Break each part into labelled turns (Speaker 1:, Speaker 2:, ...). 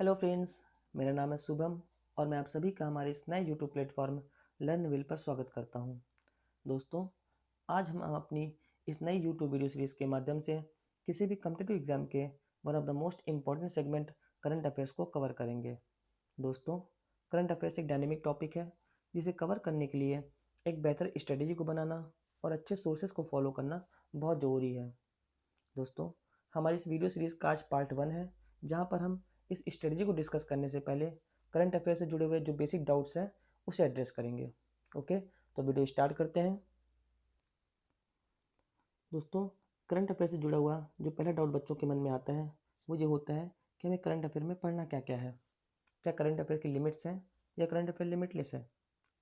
Speaker 1: Hello friends, मेरा नाम है शुभम और मैं आप सभी का हमारे इस नए यूट्यूब प्लेटफॉर्म लर्न विल पर स्वागत करता हूं। दोस्तों, आज हम अपनी इस नई यूट्यूब वीडियो सीरीज़ के माध्यम से किसी भी कम्पिटिटिव एग्जाम के one of the most important segment current affairs को कवर करेंगे। दोस्तों, करंट अफेयर्स एक डायनेमिक टॉपिक है जिसे कवर करने के लिए एक बेहतर स्ट्रेटेजी को बनाना और अच्छे सोर्सेज को फॉलो करना बहुत ज़रूरी है। दोस्तों, हमारी इस वीडियो सीरीज़ का आज पार्ट 1 है, जहाँ पर हम इस स्ट्रेटजी को डिस्कस करने से पहले करंट अफेयर से जुड़े हुए जो बेसिक डाउट्स हैं उसे एड्रेस करेंगे। ओके, तो वीडियो स्टार्ट करते हैं। दोस्तों, करंट अफेयर से जुड़ा हुआ जो पहला डाउट बच्चों के मन में आता है वो ये होता है कि हमें करंट अफेयर में पढ़ना क्या क्या है। क्या करंट अफेयर की लिमिट्स हैं या करंट अफेयर लिमिटलेस है?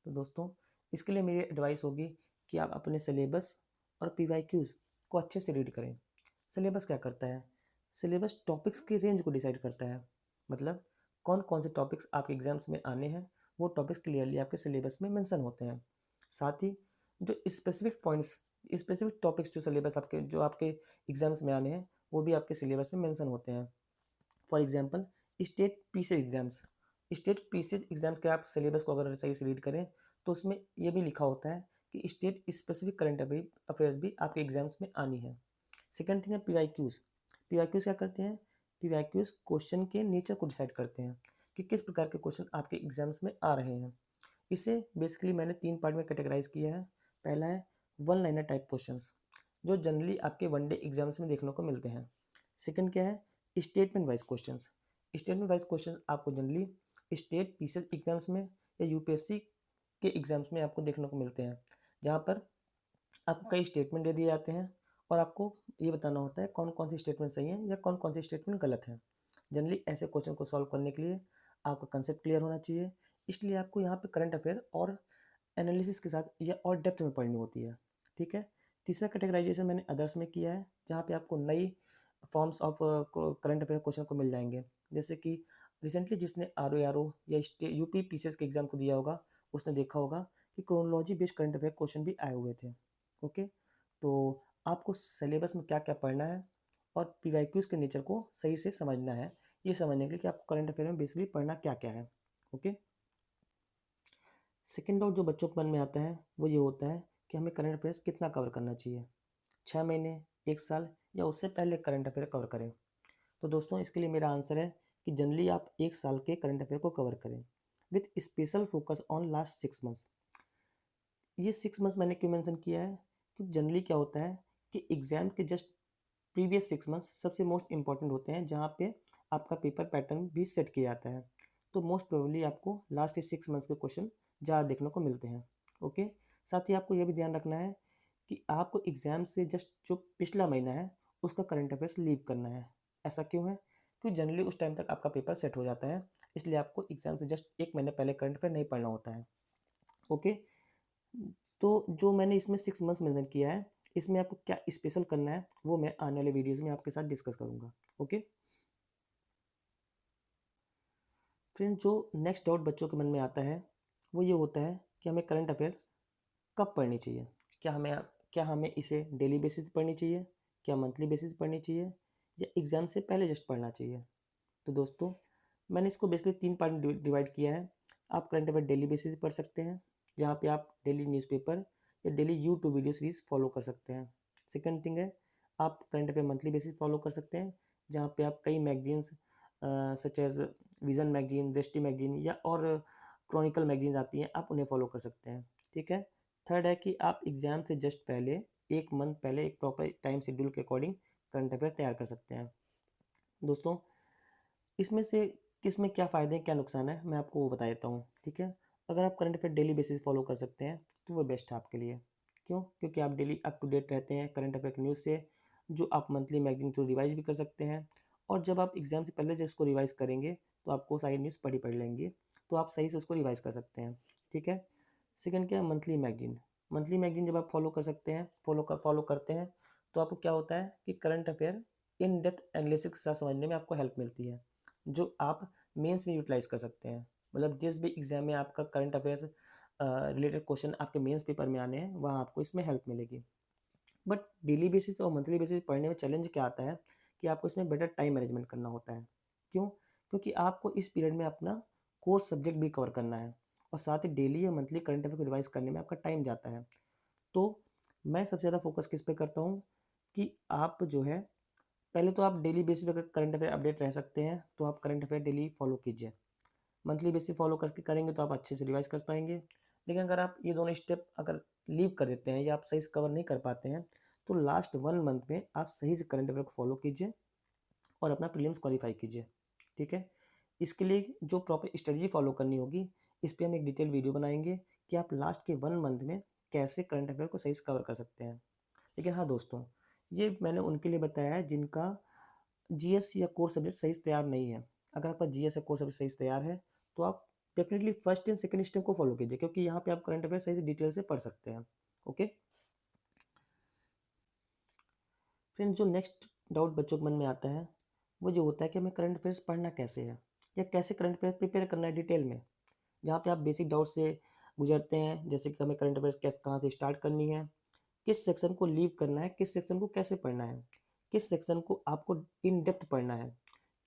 Speaker 1: तो दोस्तों, इसके लिए मेरी एडवाइस होगी कि आप अपने सिलेबस और पीवाईक्यूज़ को अच्छे से रीड करें। सिलेबस क्या करता है? सिलेबस टॉपिक्स की रेंज को डिसाइड करता है। मतलब कौन कौन से टॉपिक्स आपके एग्जाम्स में आने हैं वो टॉपिक्स क्लियरली आपके सिलेबस में मेंशन होते हैं। साथ ही जो स्पेसिफिक पॉइंट्स, स्पेसिफिक टॉपिक्स जो आपके एग्जाम्स में आने हैं वो भी आपके सिलेबस में मेंशन होते हैं। For example, state PC exams. State PC exams के आप सिलेबस को अगर सही से रीड करें तो उसमें ये भी लिखा होता है कि स्टेट स्पेसिफिक करंट अफेयर्स भी आपके एग्जाम्स में आनी है। सेकेंड थिंग है पीवाईक्यूज़। पीवाईक्यूज़ क्या करते हैं? पीवाईक्यूज़ क्वेश्चन के नेचर को डिसाइड करते हैं कि किस प्रकार के क्वेश्चन आपके एग्जाम्स में आ रहे हैं। इसे बेसिकली मैंने 3 पार्ट में कैटेगराइज किया है। पहला है वन लाइनर टाइप क्वेश्चंस, जो जनरली आपके वनडे एग्जाम्स में देखने को मिलते हैं। सेकंड क्या है? Statement wise questions. Statement wise question आपको जनरली स्टेट पीसीएस एग्जाम्स में या यूपीएससी के एग्जाम्स में आपको देखने को मिलते हैं, जहाँ पर आपको कई स्टेटमेंट दे दिए जाते हैं और आपको ये बताना होता है कौन कौन सी स्टेटमेंट सही है या कौन कौन सी स्टेटमेंट गलत है। जनरली ऐसे क्वेश्चन को सॉल्व करने के लिए आपका कंसेप्ट क्लियर होना चाहिए, इसलिए आपको यहाँ पे करंट अफेयर और एनालिसिस के साथ या और डेप्थ में पढ़नी होती है। ठीक है। तीसरा कैटेगराइजेशन मैंने अदर्स में किया है, जहाँ पे आपको नई forms of current affair question को मिल जाएंगे। जैसे कि रिसेंटली जिसने आर ओ या यूपी पीसीएस के एग्जाम को दिया होगा उसने देखा होगा कि chronology based current affair question भी आए हुए थे। ओके, तो आपको सिलेबस में क्या क्या पढ़ना है और पीवाईक्यूज के नेचर को सही से समझना है, ये समझने के लिए कि आपको करंट अफेयर में बेसिकली पढ़ना क्या क्या है। ओके। सेकेंड डाउट जो बच्चों के मन में आता है वो ये होता है कि हमें करंट अफेयर्स कितना कवर करना चाहिए, 6 महीने, 1 साल या उससे पहले करंट अफेयर कवर करें। तो दोस्तों, इसके लिए मेरा आंसर है कि जनरली आप 1 साल के करंट अफेयर को कवर करें with special focus on last 6 months. ये 6 मंथ्स मैंने क्यों मेंशन किया है? क्योंकि जनरली क्या होता है कि एग्जाम के जस्ट प्रीवियस 6 मंथ्स सबसे मोस्ट इंपॉर्टेंट होते हैं, जहाँ पे आपका पेपर पैटर्न भी सेट किया जाता है। तो मोस्ट प्रोबेबली आपको लास्ट के 6 मंथ्स के क्वेश्चन ज़्यादा देखने को मिलते हैं। ओके। साथ ही आपको यह भी ध्यान रखना है कि आपको एग्जाम से जस्ट जो पिछला महीना है उसका करंट अफेयर्स लीव करना है। ऐसा क्यों है? क्योंकि जनरली उस टाइम तक आपका पेपर सेट हो जाता है, इसलिए आपको एग्जाम से जस्ट 1 महीने पहले करंट अफेयर नहीं पढ़ना होता है। ओके। तो जो मैंने इसमें 6 मंथ्स मेंशन किया है, इसमें आपको क्या स्पेशल करना है वो मैं आने वाले वीडियोज़ में आपके साथ डिस्कस करूँगा। ओके। फ्रेंड, जो नेक्स्ट डाउट बच्चों के मन में आता है वो ये होता है कि हमें करंट अफेयर कब पढ़नी चाहिए। क्या हमें इसे डेली बेसिस पे पढ़नी चाहिए, क्या मंथली बेसिस पे पढ़नी चाहिए या एग्ज़ाम से पहले जस्ट पढ़ना चाहिए? तो दोस्तों, मैंने इसको बेसिकली 3 पार्ट में डिवाइड किया है। आप करंट अफेयर डेली बेसिस पे पढ़ सकते हैं, जहाँ पे आप डेली न्यूज़पेपर या daily YouTube video series follow कर सकते हैं। सेकंड थिंग है, आप current affair monthly basis follow कर सकते हैं, जहाँ पे आप कई magazines such as vision magazine, दृष्टि मैगजीन या और क्रॉनिकल मैगजीन्स आती हैं, आप उन्हें फॉलो कर सकते हैं। ठीक है। थर्ड है कि आप एग्ज़ाम से जस्ट पहले 1 मंथ पहले एक प्रॉपर टाइम शेड्यूल के अकॉर्डिंग करंट अफेयर तैयार कर सकते हैं। दोस्तों, इसमें से किस में क्या फ़ायदे हैं, क्या नुकसान है, मैं आपको वो बता देता हूँ। ठीक है। अगर आप current affair daily basis follow कर सकते हैं तो वो बेस्ट है आपके लिए। क्यों? क्योंकि आप डेली अप टू डेट रहते हैं करंट अफेयर की न्यूज़ से, जो आप मंथली मैगजीन थ्रू रिवाइज भी कर सकते हैं। और जब आप एग्जाम से पहले जब उसको रिवाइज करेंगे तो आपको सारी न्यूज़ पढ़ लेंगे, तो आप सही से उसको रिवाइज कर सकते हैं। ठीक है। सेकंड क्या है? Monthly magazine. मंथली मैगजीन जब आप फॉलो करते हैं तो आपको क्या होता है कि current affair in depth analysis के साथ समझने में आपको हेल्प मिलती है, जो आप मेंस में यूटिलाइज कर सकते हैं। मतलब जिस भी एग्जाम में आपका करंट अफेयर्स रिलेटेड क्वेश्चन आपके मेंस पेपर में आने हैं, वहाँ आपको इसमें हेल्प मिलेगी। बट डेली बेसिस और मंथली बेसिस पढ़ने में चैलेंज क्या आता है कि आपको इसमें बेटर टाइम मैनेजमेंट करना होता है। क्यों? क्योंकि आपको इस पीरियड में अपना कोर सब्जेक्ट भी कवर करना है और साथ ही डेली या मंथली करंट अफेयर को रिवाइज करने में आपका टाइम जाता है। तो मैं सबसे ज़्यादा फोकस किस पे करता हूँ कि आप जो है, पहले तो आप डेली बेसिस पे अगर करंट अफेयर अपडेट रह सकते हैं तो आप करंट अफेयर डेली फॉलो कीजिए। मंथली बेसिस फॉलो करके करेंगे तो आप अच्छे से रिवाइज कर पाएंगे। लेकिन अगर आप ये दोनों स्टेप अगर लीव कर देते हैं या आप सही से कवर नहीं कर पाते हैं तो लास्ट 1 मंथ में आप सही से करंट अफेयर को फॉलो कीजिए और अपना प्रीलिम्स क्वालिफाई कीजिए। ठीक है, इसके लिए जो प्रॉपर स्ट्रेटजी फॉलो करनी होगी, इस पर हम एक डिटेल वीडियो बनाएंगे कि आप लास्ट के 1 मंथ में कैसे करंट अफेयर को सही से कवर कर सकते हैं। लेकिन हाँ दोस्तों, ये मैंने उनके लिए बताया है जिनका जीएस या कोर सब्जेक्ट सही से तैयार नहीं है। अगर आपका जीएस या कोर सब्जेक्ट सही से तैयार है तो आप definitely first and second step को फॉलो कीजिए, क्योंकि यहाँ पे आप करंट अफेयर सही से डिटेल से पढ़ सकते हैं। ओके फ्रेंड्स, जो नेक्स्ट डाउट बच्चों के मन में आता है वो जो होता है कि हमें करंट अफेयर्स पढ़ना कैसे है या कैसे करंट अफेयर प्रिपेयर करना है डिटेल में। जहाँ पे आप बेसिक डाउट से गुजरते हैं, जैसे कि हमें करंट अफेयर्स कैसे कहाँ से स्टार्ट करनी है, किस सेक्शन को लीव करना है, किस सेक्शन को कैसे पढ़ना है, किस सेक्शन को आपको इन डेप्थ पढ़ना है,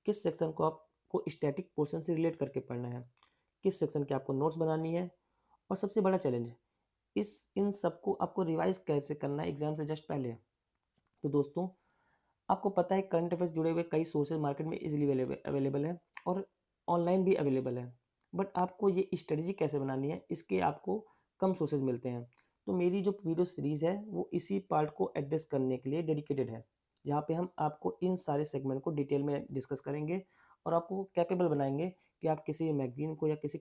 Speaker 1: किस सेक्शन को आपको स्टैटिक पोर्शन से रिलेट करके पढ़ना है, किस सेक्शन की आपको नोट्स बनानी है, और सबसे बड़ा चैलेंज इस इन सबको आपको रिवाइज कैसे करना है एग्जाम से जस्ट पहले। तो दोस्तों, आपको पता है करंट अफेयर्स जुड़े हुए कई सोर्सेज मार्केट में इजीली अवेलेबल है और ऑनलाइन भी अवेलेबल है। बट आपको ये स्ट्रेटजी कैसे बनानी है, इसके आपको कम सोर्सेज मिलते हैं। तो मेरी जो वीडियो सीरीज़ है वो इसी पार्ट को एड्रेस करने के लिए डेडिकेटेड है, जहाँ पे हम आपको इन सारे सेगमेंट को डिटेल में डिस्कस करेंगे और आपको कैपेबल बनाएंगे कि आप किसी भी मैगजीन को या किसी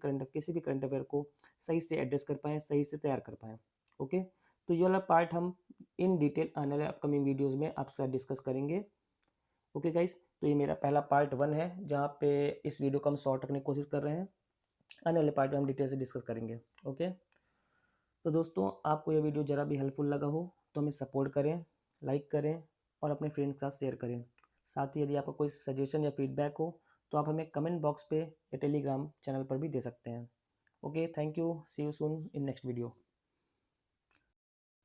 Speaker 1: भी करंट अफेयर को सही से एड्रेस कर पाएँ, सही से तैयार कर पाएँ। ओके, तो ये वाला पार्ट हम इन डिटेल आने वाले अपकमिंग वीडियोज़ में आपके साथ डिस्कस करेंगे। ओके गाइस, तो ये मेरा पहला पार्ट 1 है जहाँ पे इस वीडियो को हम शॉर्ट रखने की कोशिश कर रहे हैं। आने वाले पार्ट में हम डिटेल से डिस्कस करेंगे। ओके, तो दोस्तों, आपको ये वीडियो ज़रा भी हेल्पफुल लगा हो तो हमें सपोर्ट करें, लाइक करें और अपने फ्रेंड्स के साथ शेयर करें। साथ ही यदि आपका कोई सजेशन या फीडबैक हो तो आप हमें कमेंट बॉक्स पे या टेलीग्राम चैनल पर भी दे सकते हैं। Okay, thank you, see you soon in next video.